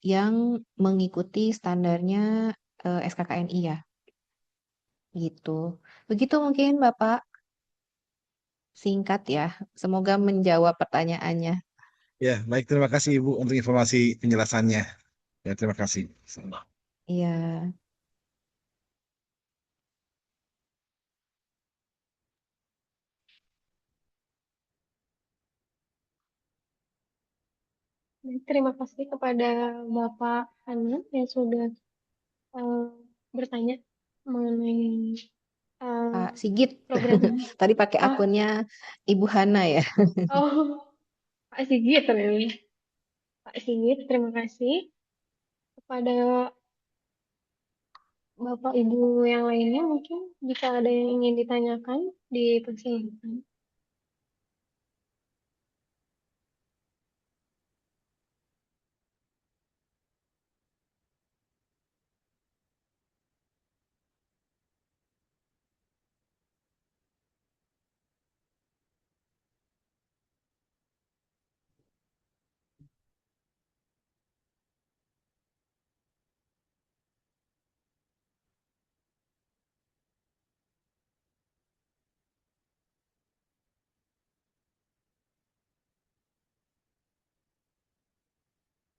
yang mengikuti standarnya SKKNI ya. gitu. Begitu mungkin Bapak, singkat ya. Semoga menjawab pertanyaannya. Ya, baik, terima kasih Ibu untuk informasi penjelasannya. Ya, terima kasih. Iya, Dan terima kasih kepada Bapak Hana yang sudah eh, bertanya mengenai eh, Pak Sigit. program. Tadi pakai Ah, akunnya Ibu Hana ya. oh, Pak Sigit ternyata. Pak Sigit, terima kasih kepada Bapak Ibu yang lainnya mungkin jika ada yang ingin ditanyakan dipersilakan.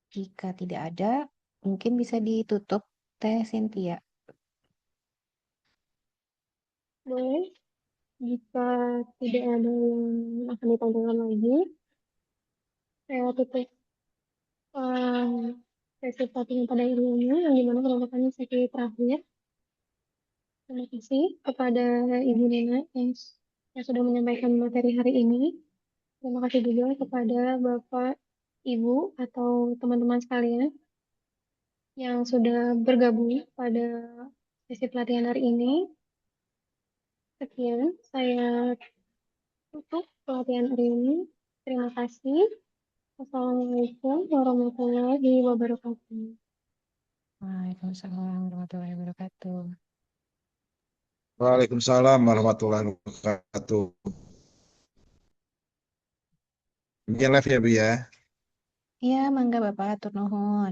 Jika tidak ada, mungkin bisa ditutup Teh Cynthia. Boleh, jika tidak ada yang akan ditanyakan lagi, saya tutup eh, sesi pelatihan pada hari ini yang dimana merupakan sesi terakhir. Terima kasih kepada Ibu Nina yang sudah menyampaikan materi hari ini. Terima kasih juga kepada Bapak, Ibu, atau teman-teman sekalian yang sudah bergabung pada sesi pelatihan hari ini. Sekian, saya tutup pelatihan hari ini. Terima kasih. Wassalamualaikum warahmatullahi wabarakatuh. Waalaikumsalam warahmatullahi wabarakatuh. Waalaikumsalam warahmatullahi wabarakatuh. Bikin live ya, Bu ya. Iya, mangga Bapak, atur nuhun.